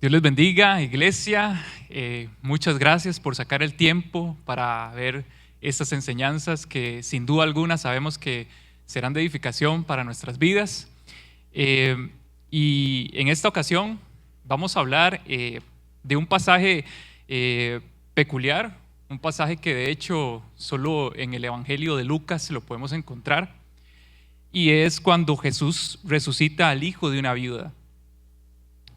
Dios les bendiga, iglesia. Muchas gracias por sacar el tiempo para ver estas enseñanzas que sin duda alguna sabemos que serán de edificación para nuestras vidas. Y en esta ocasión vamos a hablar de un pasaje peculiar, un pasaje que de hecho solo en el Evangelio de Lucas lo podemos encontrar, y es cuando Jesús resucita al hijo de una viuda.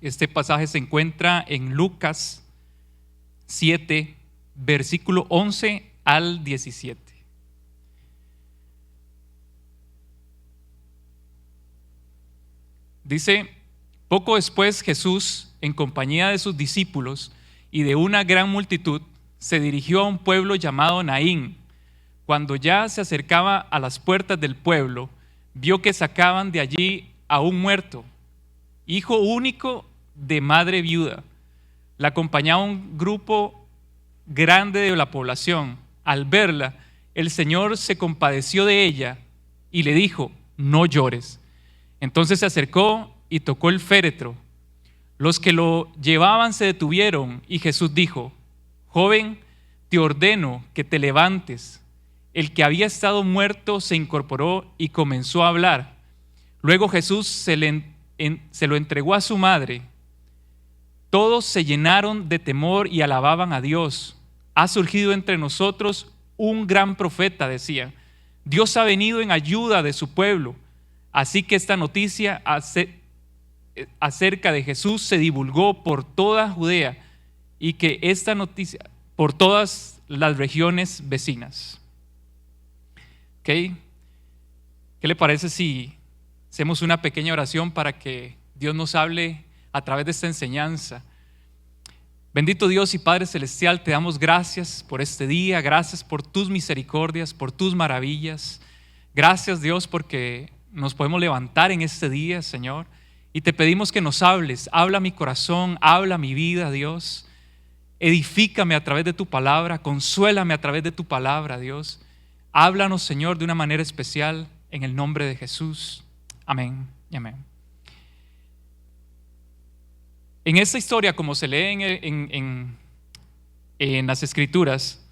Este pasaje se encuentra en Lucas 7, versículo 11 al 17. Dice: poco después Jesús, en compañía de sus discípulos y de una gran multitud, se dirigió a un pueblo llamado Naín. Cuando ya se acercaba a las puertas del pueblo, vio que sacaban de allí a un muerto, hijo único de madre viuda. La acompañaba un grupo grande de la población. Al verla, el Señor se compadeció de ella y le dijo: no llores. Entonces se acercó y tocó el féretro. Los que lo llevaban se detuvieron y Jesús dijo: joven, te ordeno que te levantes. El que había estado muerto se incorporó y comenzó a hablar. Luego Jesús se lo entregó a su madre. Todos se llenaron de temor y alababan a Dios. Ha surgido entre nosotros un gran profeta, decía. Dios ha venido en ayuda de su pueblo. Así que esta noticia acerca de Jesús se divulgó por toda Judea y que esta noticia por todas las regiones vecinas. ¿Okay? ¿Qué le parece si hacemos una pequeña oración para que Dios nos hable a través de esta enseñanza? Bendito Dios y Padre Celestial, te damos gracias por este día, gracias por tus misericordias, por tus maravillas. Gracias, Dios, porque nos podemos levantar en este día, Señor, y te pedimos que nos hables. Habla mi corazón, habla mi vida, Dios. Edifícame a través de tu palabra, consuélame a través de tu palabra, Dios. Háblanos, Señor, de una manera especial en el nombre de Jesús. Amén y amén. En esta historia, como se lee en las Escrituras,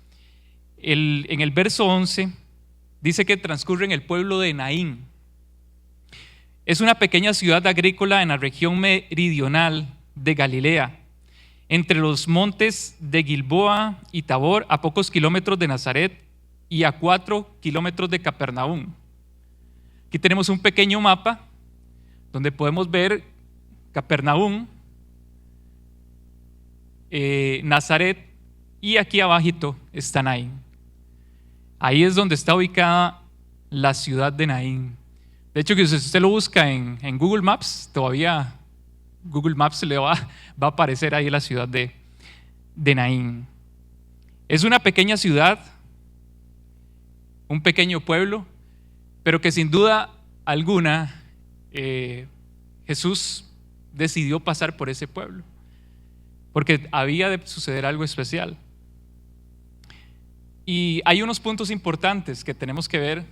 en el verso 11, dice que transcurre en el pueblo de Naín. Es una pequeña ciudad agrícola en la región meridional de Galilea, entre los montes de Gilboa y Tabor, a pocos kilómetros de Nazaret y a 4 kilómetros de Capernaum. Aquí tenemos un pequeño mapa donde podemos ver Capernaum, Nazaret, y aquí abajito está Naín. Ahí es donde está ubicada la ciudad de Naín. De hecho, que si usted lo busca en Google Maps, todavía Google Maps le va a aparecer ahí la ciudad de Naín. Es una pequeña ciudad, un pequeño pueblo, pero que sin duda alguna Jesús decidió pasar por ese pueblo, porque había de suceder algo especial. Y hay unos puntos importantes que tenemos que ver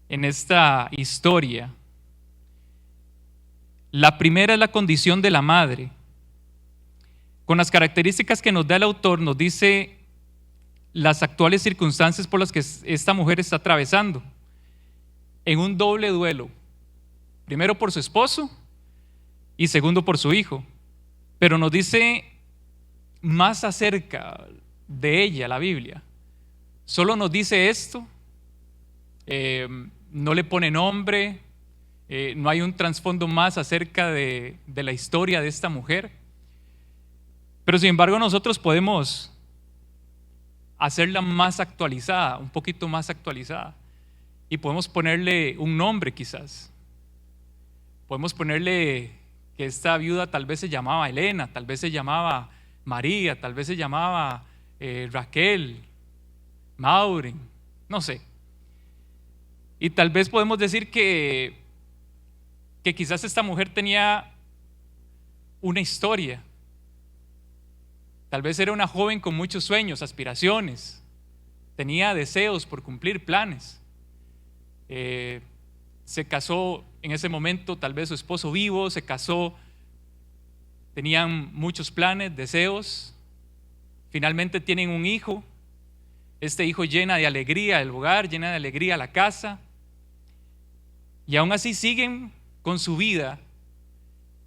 en esta historia. La primera es la condición de la madre. Con las características que nos da el autor, nos dice las actuales circunstancias por las que esta mujer está atravesando, en un doble duelo. Primero por su esposo y segundo por su hijo. Pero nos dice más acerca de ella la Biblia. Solo nos dice esto, no le pone nombre, no hay un trasfondo más acerca de la historia de esta mujer. Pero sin embargo nosotros podemos hacerla más actualizada, un poquito más actualizada, y podemos ponerle un nombre quizás. Podemos ponerle que esta viuda tal vez se llamaba Elena, tal vez se llamaba María, tal vez se llamaba Raquel, Maureen, no sé. Y tal vez podemos decir que quizás esta mujer tenía una historia. Tal vez era una joven con muchos sueños, aspiraciones, tenía deseos por cumplir, planes. Se casó en ese momento, tal vez su esposo vivo, se casó tenían muchos planes, deseos. Finalmente tienen un hijo. Este hijo llena de alegría el hogar, llena de alegría la casa. Y aún así siguen con su vida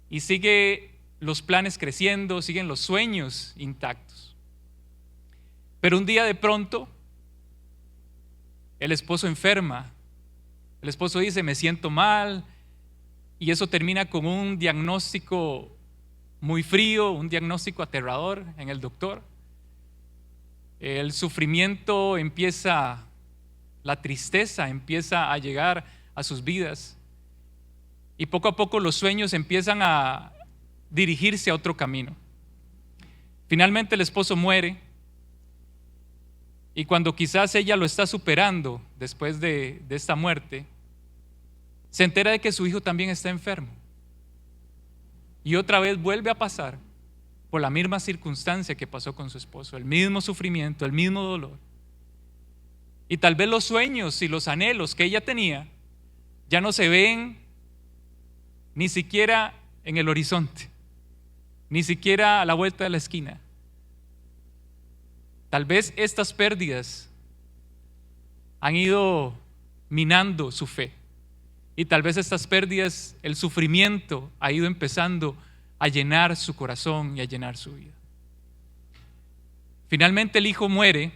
y siguen los planes creciendo, siguen los sueños intactos. Pero un día de pronto el esposo enferma. El esposo dice: me siento mal, y eso termina con un diagnóstico muy frío, un diagnóstico aterrador en el doctor. El sufrimiento empieza, la tristeza empieza a llegar a sus vidas, y poco a poco los sueños empiezan a dirigirse a otro camino. Finalmente el esposo muere, y cuando quizás ella lo está superando después de esta muerte, se entera de que su hijo también está enfermo. Y otra vez vuelve a pasar por la misma circunstancia que pasó con su esposo, el mismo sufrimiento, el mismo dolor. Y tal vez los sueños y los anhelos que ella tenía ya no se ven ni siquiera en el horizonte, ni siquiera a la vuelta de la esquina. Tal vez estas pérdidas han ido minando su fe, y tal vez estas pérdidas, el sufrimiento ha ido empezando a llenar su corazón y a llenar su vida. Finalmente el hijo muere,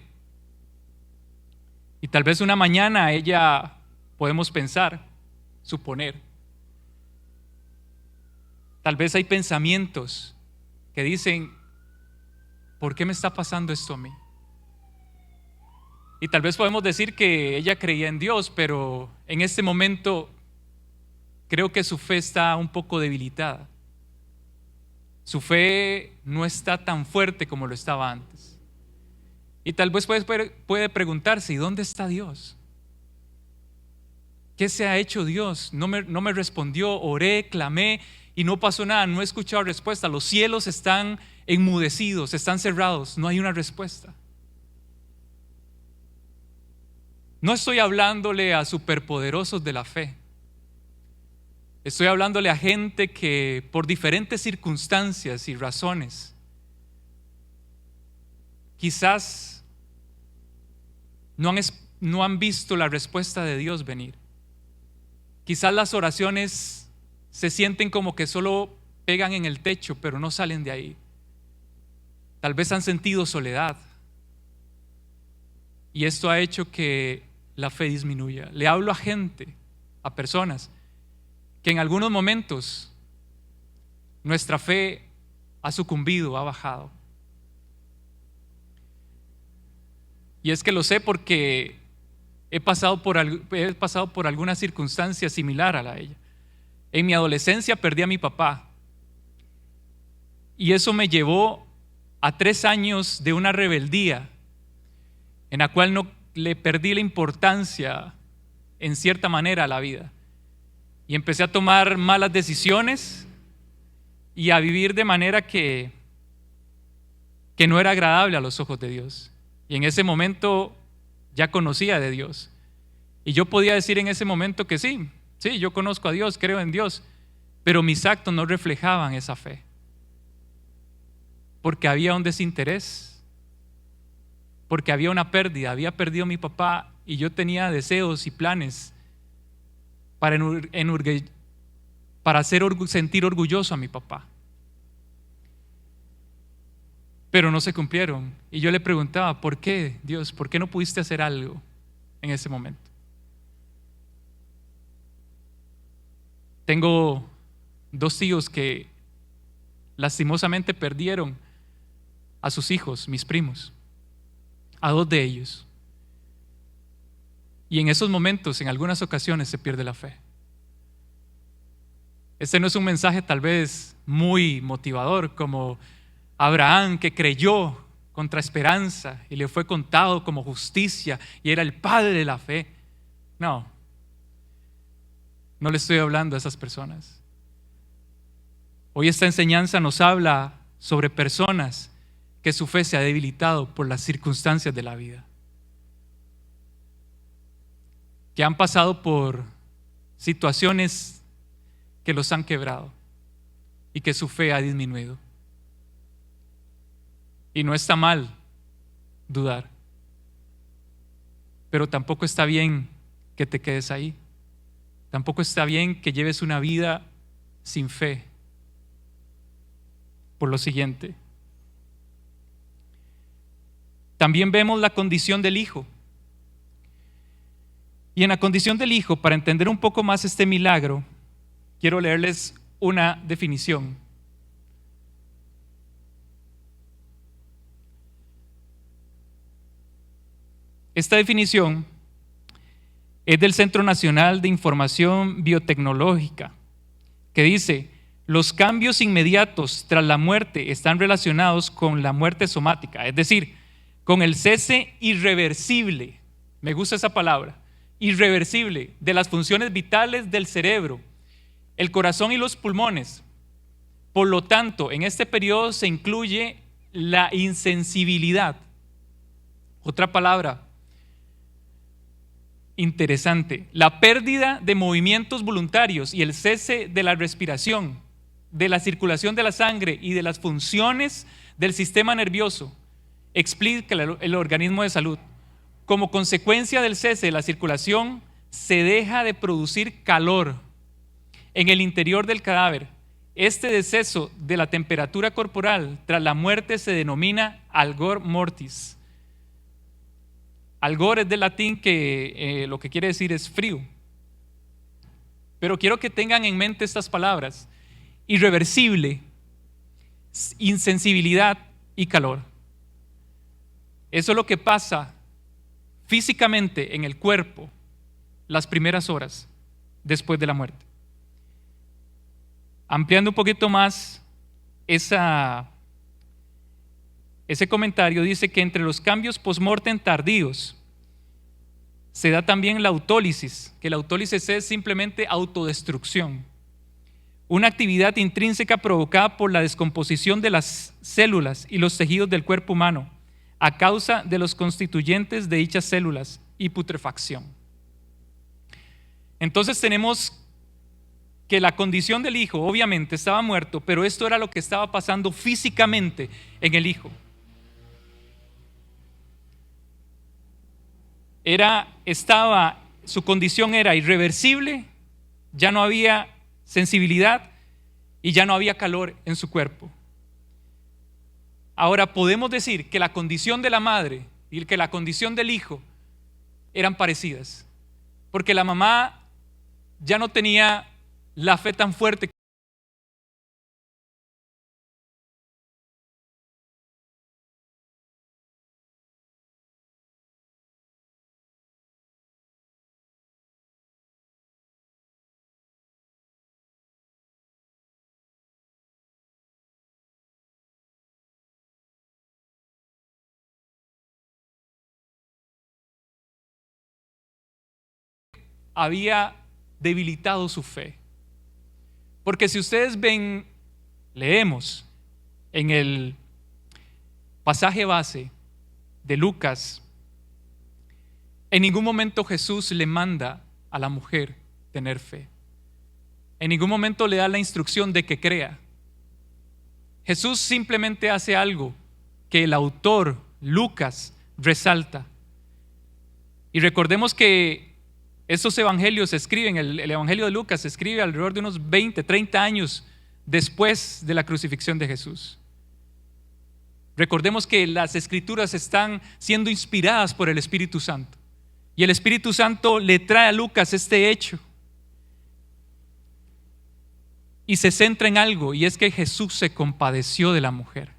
y tal vez una mañana ella, podemos pensar, suponer, tal vez hay pensamientos que dicen: ¿por qué me está pasando esto a mí? Y tal vez podemos decir que ella creía en Dios, pero en este momento creo que su fe está un poco debilitada. Su fe no está tan fuerte como lo estaba antes. Y tal vez puede preguntarse: ¿y dónde está Dios? ¿Qué se ha hecho Dios? No me respondió, oré, clamé y no pasó nada, no he escuchado respuesta. Los cielos están enmudecidos, están cerrados, no hay una respuesta. No estoy hablándole a superpoderosos de la fe. Estoy hablándole a gente que por diferentes circunstancias y razones quizás no han visto la respuesta de Dios venir. Quizás las oraciones se sienten como que solo pegan en el techo, pero no salen de ahí. Tal vez han sentido soledad, y esto ha hecho que la fe disminuya. Le hablo a gente, a personas que en algunos momentos nuestra fe ha sucumbido, ha bajado. Y es que lo sé porque he pasado por alguna circunstancia similar a la de ella. En mi adolescencia perdí a mi papá, y eso me llevó a 3 años de una rebeldía en la cual no le perdí la importancia en cierta manera a la vida, y empecé a tomar malas decisiones y a vivir de manera que no era agradable a los ojos de Dios. Y en ese momento ya conocía de Dios, y yo podía decir en ese momento que sí, yo conozco a Dios, creo en Dios, pero mis actos no reflejaban esa fe, porque había un desinterés, porque había una pérdida. Había perdido a mi papá y yo tenía deseos y planes para sentir orgulloso a mi papá, pero no se cumplieron. Y yo le preguntaba: ¿por qué, Dios? ¿Por qué no pudiste hacer algo en ese momento? Tengo 2 tíos que lastimosamente perdieron a sus hijos, mis primos, a 2 de ellos. Y en esos momentos, en algunas ocasiones, se pierde la fe. Este no es un mensaje tal vez muy motivador como Abraham, que creyó contra esperanza y le fue contado como justicia y era el padre de la fe. No le estoy hablando a esas personas. Hoy esta enseñanza nos habla sobre personas que su fe se ha debilitado por las circunstancias de la vida, que han pasado por situaciones que los han quebrado. y que su fe ha disminuido. Y no está mal dudar, pero tampoco está bien que te quedes ahí. Tampoco está bien que lleves una vida sin fe. Por lo siguiente, también vemos la condición del hijo. Y en la condición del hijo, para entender un poco más este milagro, quiero leerles una definición. Esta definición es del Centro Nacional de Información Biotecnológica, que dice: los cambios inmediatos tras la muerte están relacionados con la muerte somática, es decir, con el cese irreversible, me gusta esa palabra, irreversible, de las funciones vitales del cerebro, el corazón y los pulmones. Por lo tanto, en este periodo se incluye la insensibilidad. Otra palabra interesante: la pérdida de movimientos voluntarios y el cese de la respiración, de la circulación de la sangre y de las funciones del sistema nervioso, explica el organismo de salud. Como consecuencia del cese de la circulación, se deja de producir calor en el interior del cadáver. Este deceso de la temperatura corporal tras la muerte se denomina algor mortis. Algor es del latín que lo que quiere decir es frío. Pero quiero que tengan en mente estas palabras: irreversible, insensibilidad y calor. Eso es lo que pasa físicamente en el cuerpo las primeras horas después de la muerte. Ampliando un poquito más ese comentario, dice que entre los cambios post-mortem tardíos se da también la autólisis, que la autólisis es simplemente autodestrucción, una actividad intrínseca provocada por la descomposición de las células y los tejidos del cuerpo humano a causa de los constituyentes de dichas células y putrefacción. Entonces tenemos que la condición del hijo obviamente estaba muerto, pero esto era lo que estaba pasando físicamente en el hijo. Su condición era irreversible, ya no había sensibilidad y ya no había calor en su cuerpo. Ahora podemos decir que la condición de la madre y que la condición del hijo eran parecidas, porque la mamá ya no tenía la fe tan fuerte. Había debilitado su fe. Porque si ustedes leemos en el pasaje base de Lucas, en ningún momento Jesús le manda a la mujer tener fe. En ningún momento le da la instrucción de que crea. Jesús simplemente hace algo que el autor Lucas resalta. Y recordemos que estos evangelios se escriben, el evangelio de Lucas se escribe alrededor de unos 20, 30 años después de la crucifixión de Jesús. Recordemos que las escrituras están siendo inspiradas por el Espíritu Santo. Y el Espíritu Santo le trae a Lucas este hecho. Y se centra en algo, y es que Jesús se compadeció de la mujer.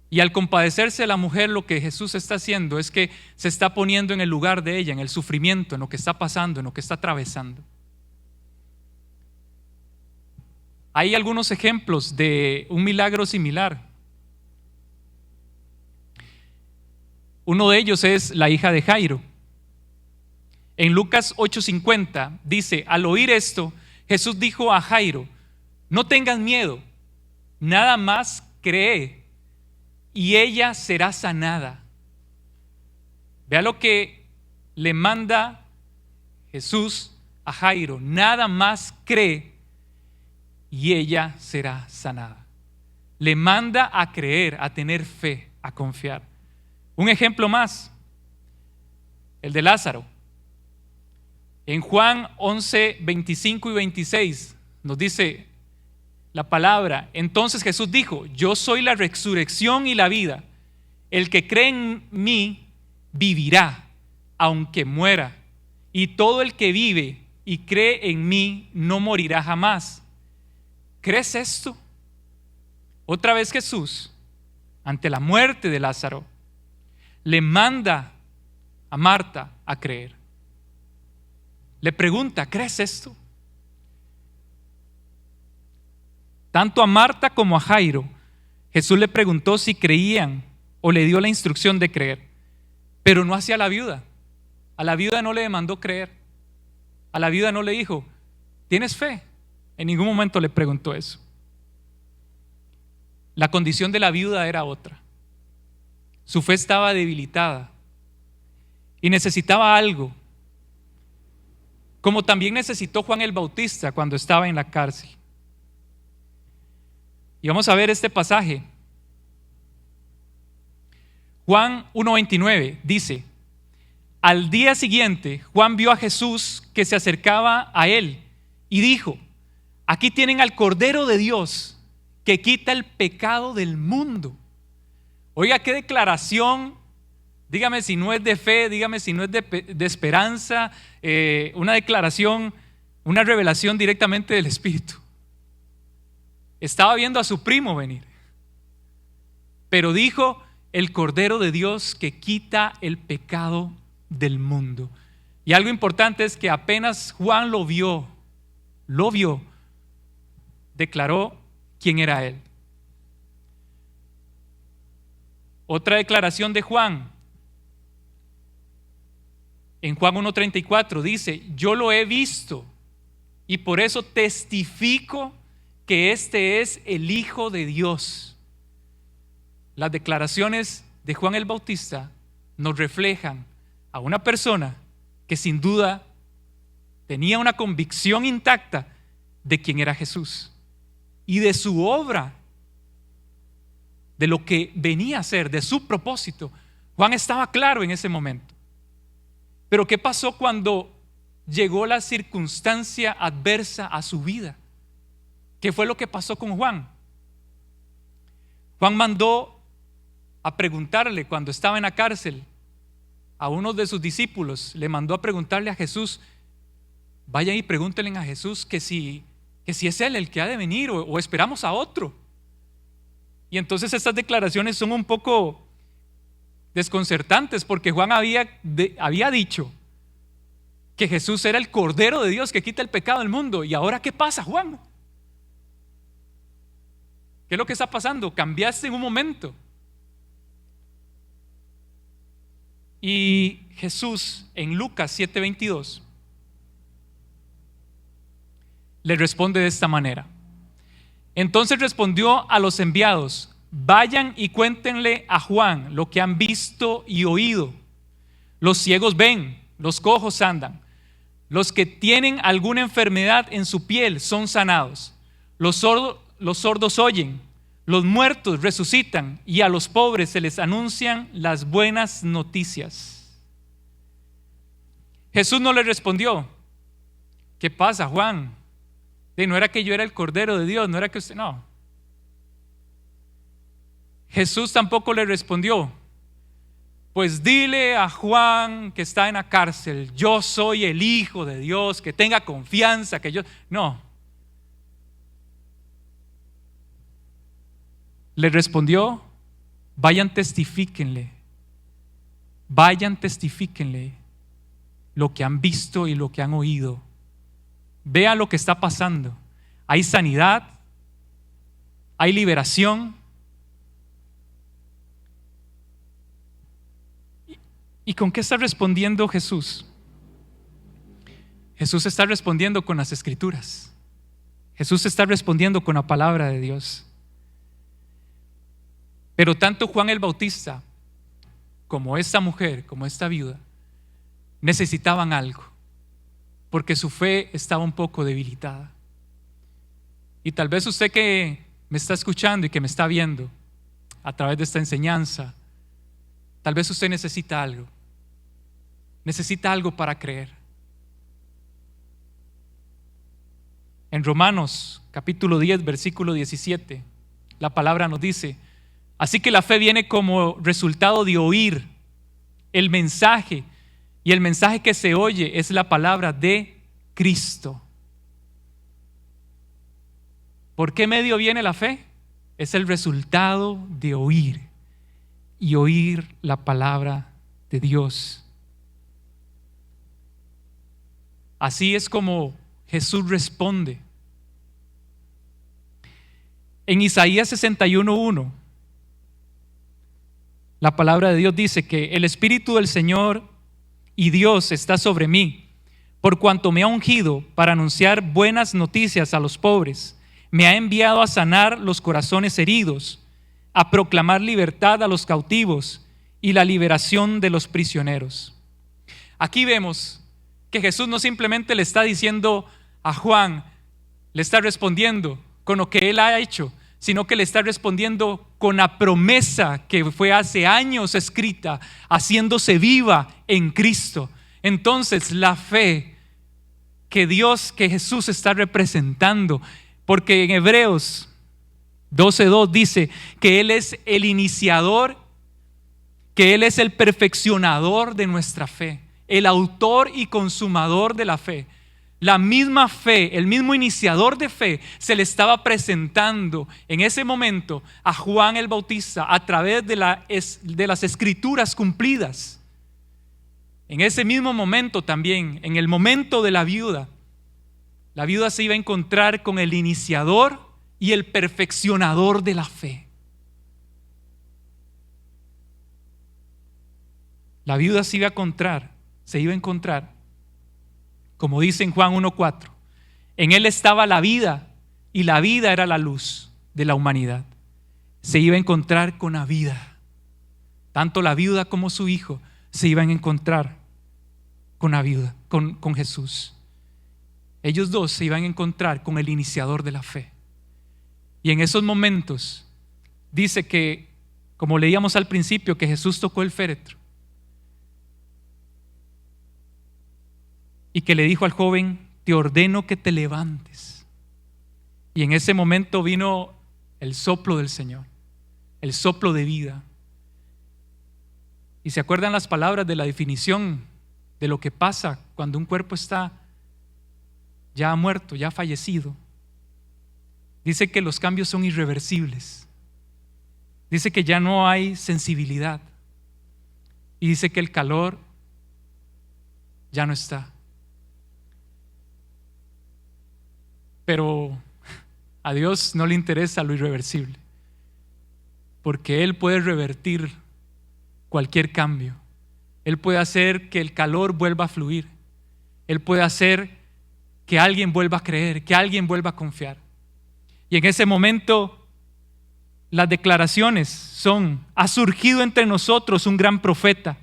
Y al compadecerse de la mujer, lo que Jesús está haciendo es que se está poniendo en el lugar de ella, en el sufrimiento, en lo que está pasando, en lo que está atravesando. Hay algunos ejemplos de un milagro similar. Uno de ellos es la hija de Jairo. En Lucas 8:50 dice: al oír esto, Jesús dijo a Jairo: no tengas miedo, nada más cree y ella será sanada. Vea lo que le manda Jesús a Jairo: nada más cree y ella será sanada. Le manda a creer, a tener fe, a confiar. Un ejemplo más, el de Lázaro. En Juan 11, 25 y 26 nos dice la palabra: entonces Jesús dijo, yo soy la resurrección y la vida. El que cree en mí vivirá, aunque muera. Y todo el que vive y cree en mí no morirá jamás. ¿Crees esto? Otra vez Jesús, ante la muerte de Lázaro, le manda a Marta a creer. Le pregunta, ¿crees esto? Tanto a Marta como a Jairo, Jesús le preguntó si creían o le dio la instrucción de creer, pero no hacia la viuda. A la viuda no le demandó creer. A la viuda no le dijo, ¿tienes fe? En ningún momento le preguntó eso. La condición de la viuda era otra. Su fe estaba debilitada y necesitaba algo, como también necesitó Juan el Bautista cuando estaba en la cárcel. Y vamos a ver este pasaje. Juan 1:29 dice: al día siguiente Juan vio a Jesús que se acercaba a él y dijo: aquí tienen al Cordero de Dios que quita el pecado del mundo. Oiga, qué declaración. Dígame si no es de fe, dígame si no es de esperanza, una declaración, una revelación directamente del Espíritu. Estaba viendo a su primo venir, pero dijo: el Cordero de Dios que quita el pecado del mundo. Y algo importante es que apenas Juan lo vio, declaró quién era él. Otra declaración de Juan, en Juan 1:34 dice: yo lo he visto y por eso testifico que este es el Hijo de Dios. Las declaraciones de Juan el Bautista nos reflejan a una persona que sin duda tenía una convicción intacta de quién era Jesús y de su obra, de lo que venía a ser, de su propósito. Juan estaba claro en ese momento. Pero ¿qué pasó cuando llegó la circunstancia adversa a su vida? ¿Qué fue lo que pasó con Juan? Juan mandó a preguntarle, cuando estaba en la cárcel, a uno de sus discípulos, le mandó a preguntarle a Jesús: vayan y pregúntenle a Jesús que si es Él el que ha de venir o esperamos a otro. Y entonces estas declaraciones son un poco desconcertantes, porque Juan había dicho que Jesús era el Cordero de Dios que quita el pecado del mundo. ¿Y ahora qué pasa, Juan? ¿Qué es lo que está pasando? Cambiaste en un momento. Y Jesús en Lucas 7:22 le responde de esta manera: entonces respondió a los enviados: vayan y cuéntenle a Juan lo que han visto y oído. Los ciegos ven, los cojos andan, los que tienen alguna enfermedad en su piel son sanados, los sordos oyen, los muertos resucitan y a los pobres se les anuncian las buenas noticias. Jesús no le respondió: ¿qué pasa, Juan? No era que yo era el Cordero de Dios, no era que usted, no. Jesús tampoco le respondió: pues dile a Juan que está en la cárcel, yo soy el Hijo de Dios, que tenga confianza, que yo... No. Le respondió: vayan, testifíquenle lo que han visto y lo que han oído. Vean lo que está pasando. Hay sanidad, hay liberación. ¿Y con qué está respondiendo Jesús? Jesús está respondiendo con las Escrituras. Jesús está respondiendo con la palabra de Dios. Pero tanto Juan el Bautista como esta mujer, como esta viuda, necesitaban algo, porque su fe estaba un poco debilitada. Y tal vez usted que me está escuchando y que me está viendo a través de esta enseñanza, tal vez usted necesita algo. Necesita algo para creer. En Romanos capítulo 10, versículo 17, la palabra nos dice: así que la fe viene como resultado de oír el mensaje, y el mensaje que se oye es la palabra de Cristo. ¿Por qué medio viene la fe? Es el resultado de oír y oír la palabra de Dios. Así es como Jesús responde. En Isaías 61:1, la palabra de Dios dice que el Espíritu del Señor y Dios está sobre mí, por cuanto me ha ungido para anunciar buenas noticias a los pobres. Me ha enviado a sanar los corazones heridos, a proclamar libertad a los cautivos y la liberación de los prisioneros. Aquí vemos que Jesús no simplemente le está diciendo a Juan, le está respondiendo con lo que él ha hecho, sino que le está respondiendo con la promesa que fue hace años escrita, haciéndose viva en Cristo. Entonces la fe que Jesús está representando, porque en Hebreos 12:2 dice que Él es el iniciador, que Él es el perfeccionador de nuestra fe, el autor y consumador de la fe. La misma fe, el mismo iniciador de fe se le estaba presentando en ese momento a Juan el Bautista a través de las escrituras cumplidas. En ese mismo momento también, en el momento de la viuda se iba a encontrar con el iniciador y el perfeccionador de la fe. La viuda se iba a encontrar, como dice en Juan 1:4, en Él estaba la vida y la vida era la luz de la humanidad. Se iba a encontrar con la vida. Tanto la viuda como su hijo se iban a encontrar con la viuda, con Jesús. Ellos dos se iban a encontrar con el iniciador de la fe. Y en esos momentos dice que, como leíamos al principio, que Jesús tocó el féretro y que le dijo al joven: te ordeno que te levantes. Y en ese momento vino el soplo del Señor, el soplo de vida. Y se acuerdan las palabras de la definición de lo que pasa cuando un cuerpo está ya muerto, ya fallecido. Dice que los cambios son irreversibles. Dice que ya no hay sensibilidad. Y dice que el calor ya no está. Pero a Dios no le interesa lo irreversible, porque Él puede revertir cualquier cambio. Él puede hacer que el calor vuelva a fluir. Él puede hacer que alguien vuelva a creer, que alguien vuelva a confiar. Y en ese momento las declaraciones son: ha surgido entre nosotros un gran profeta.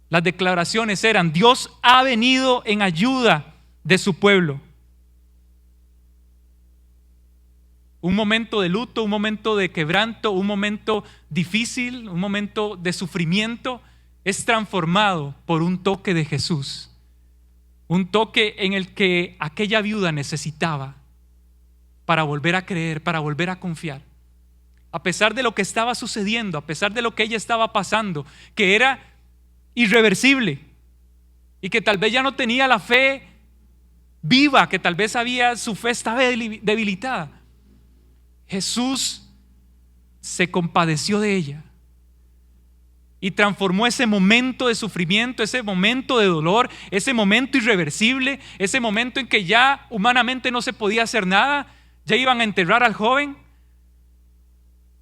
Las declaraciones eran: Dios ha venido en ayuda de su pueblo. Un momento de luto, un momento de quebranto, un momento difícil, un momento de sufrimiento es transformado por un toque de Jesús. Un toque en el que aquella viuda necesitaba para volver a creer, para volver a confiar. A pesar de lo que estaba sucediendo, a pesar de lo que ella estaba pasando, que era irreversible y que tal vez ya no tenía la fe viva, que tal vez su fe estaba debilitada. Jesús se compadeció de ella y transformó ese momento de sufrimiento, ese momento de dolor, ese momento irreversible, ese momento en que ya humanamente no se podía hacer nada, ya iban a enterrar al joven.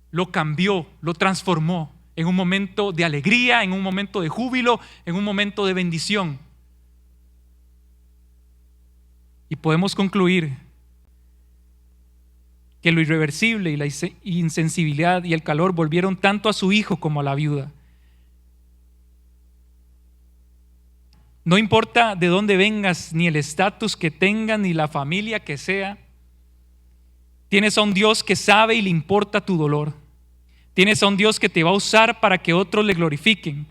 Lo cambió, lo transformó en un momento de alegría, en un momento de júbilo, en un momento de bendición. Y podemos concluir que lo irreversible y la insensibilidad y el calor volvieron tanto a su hijo como a la viuda. No importa de dónde vengas, ni el estatus que tengas, ni la familia que sea, Tienes a un Dios que sabe y le importa tu dolor. Tienes a un Dios que te va a usar para que otros le glorifiquen.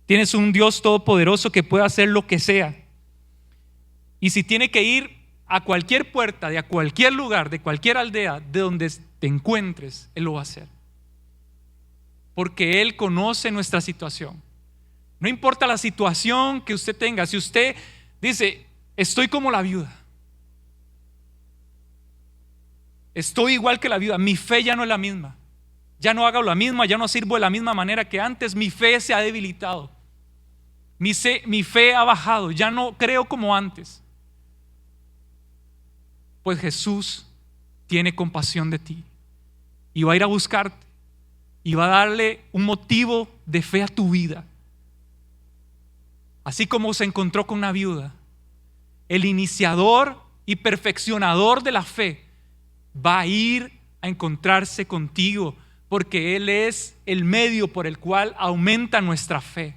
Tienes un Dios todopoderoso que puede hacer lo que sea. Y si tiene que ir a cualquier puerta, de a cualquier lugar, de cualquier aldea, de donde te encuentres, Él lo va a hacer. Porque Él conoce nuestra situación. No importa la situación que usted tenga. Si usted dice, estoy como la viuda, estoy igual que la viuda, mi fe ya no es la misma, ya no hago la misma, ya no sirvo de la misma manera que antes, mi fe se ha debilitado, mi fe ha bajado, ya no creo como antes. Pues Jesús tiene compasión de ti y va a ir a buscarte y va a darle un motivo de fe a tu vida. Así como se encontró con una viuda, el iniciador y perfeccionador de la fe va a ir a encontrarse contigo, porque Él es el medio por el cual aumenta nuestra fe.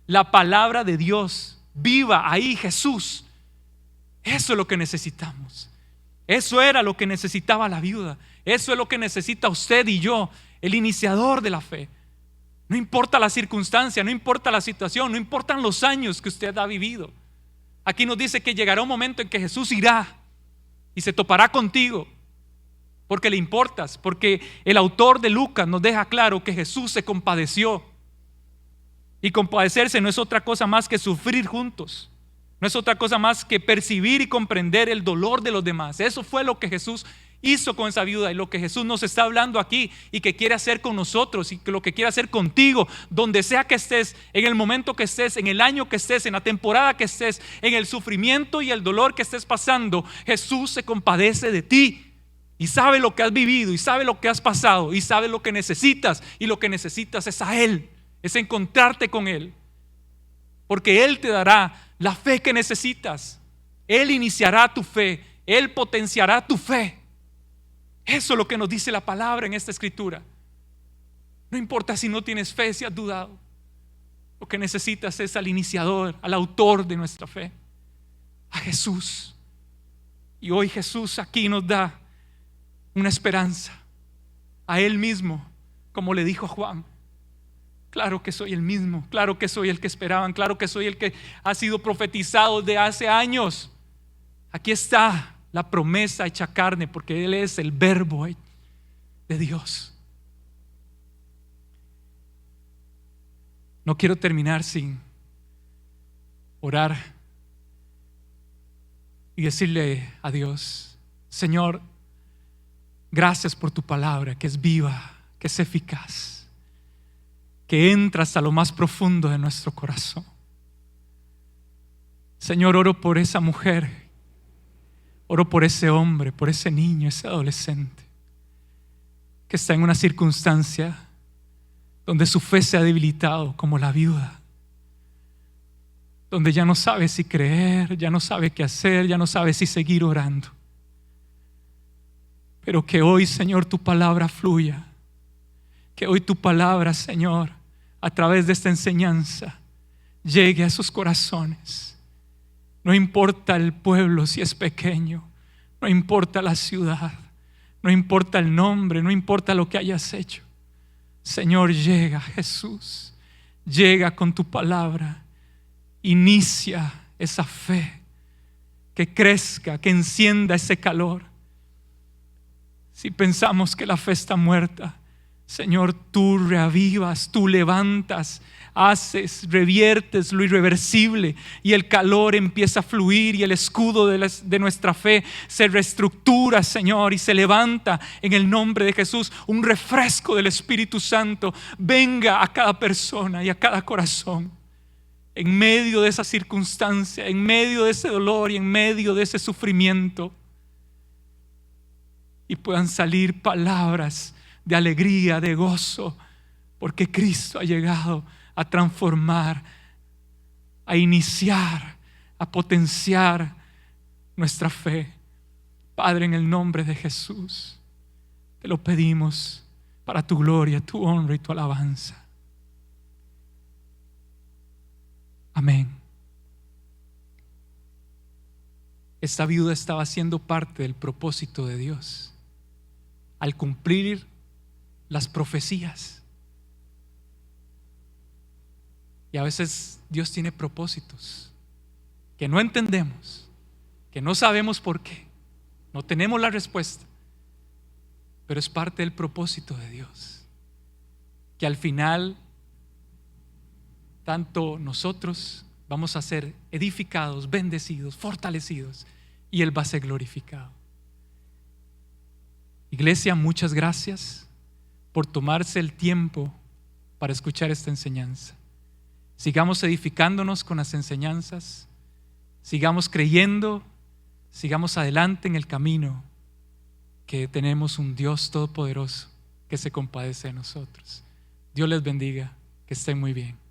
La palabra de Dios viva ahí, Jesús. Eso es lo que necesitamos. Eso era lo que necesitaba la viuda. Eso es lo que necesita usted y yo, el iniciador de la fe. No importa la circunstancia, no importa la situación, no importan los años que usted ha vivido. Aquí nos dice que llegará un momento en que Jesús irá y se topará contigo, porque le importas, porque el autor de Lucas nos deja claro que Jesús se compadeció. Y compadecerse no es otra cosa más que sufrir juntos. No es otra cosa más que percibir y comprender el dolor de los demás. Eso fue lo que Jesús hizo con esa viuda y lo que Jesús nos está hablando aquí y que quiere hacer con nosotros y que lo que quiere hacer contigo, donde sea que estés, en el momento que estés, en el año que estés, en la temporada que estés, en el sufrimiento y el dolor que estés pasando. Jesús se compadece de ti y sabe lo que has vivido y sabe lo que has pasado y sabe lo que necesitas, y lo que necesitas es a Él, es encontrarte con Él, porque Él te dará la fe que necesitas. Él iniciará tu fe, Él potenciará tu fe. Eso es lo que nos dice la palabra en esta escritura. No importa si no tienes fe, si has dudado. Lo que necesitas es al iniciador, al autor de nuestra fe, a Jesús. Y hoy Jesús aquí nos da una esperanza, a Él mismo, como le dijo a Juan. Claro que soy el mismo, claro que soy el que esperaban, claro que soy el que ha sido profetizado de hace años. Aquí está la promesa hecha carne, porque Él es el verbo de Dios. No quiero terminar sin orar y decirle a Dios: Señor, gracias por tu palabra, que es viva, que es eficaz, que entra hasta lo más profundo de nuestro corazón. Señor, oro por esa mujer, oro por ese hombre, por ese niño, ese adolescente que está en una circunstancia donde su fe se ha debilitado, como la viuda, donde ya no sabe si creer, ya no sabe qué hacer, ya no sabe si seguir orando. Pero que hoy, Señor, tu palabra fluya, que hoy tu palabra, Señor, a través de esta enseñanza llegue a sus corazones. No importa el pueblo si es pequeño, no importa la ciudad, no importa el nombre, no importa lo que hayas hecho. Señor, llega, Jesús, llega con tu palabra, inicia esa fe, que crezca, que encienda ese calor. Si pensamos que la fe está muerta, Señor, tú reavivas, tú levantas, haces, reviertes lo irreversible, y el calor empieza a fluir, y el escudo de nuestra fe se reestructura, Señor, y se levanta en el nombre de Jesús. Un refresco del Espíritu Santo venga a cada persona y a cada corazón en medio de esa circunstancia, en medio de ese dolor y en medio de ese sufrimiento, y puedan salir palabras de alegría, de gozo, porque Cristo ha llegado a transformar, a iniciar, a potenciar nuestra fe. Padre, en el nombre de Jesús, te lo pedimos para tu gloria, tu honra y tu alabanza. Amén. Esta viuda estaba siendo parte del propósito de Dios. al cumplir las profecías. Y a veces Dios tiene propósitos que no entendemos, que no sabemos por qué, no tenemos la respuesta, pero es parte del propósito de Dios, que al final tanto nosotros vamos a ser edificados, bendecidos, fortalecidos, y Él va a ser glorificado. Iglesia, muchas gracias por tomarse el tiempo para escuchar esta enseñanza. Sigamos edificándonos con las enseñanzas, sigamos creyendo, sigamos adelante en el camino, que tenemos un Dios todopoderoso que se compadece de nosotros. Dios les bendiga, que estén muy bien.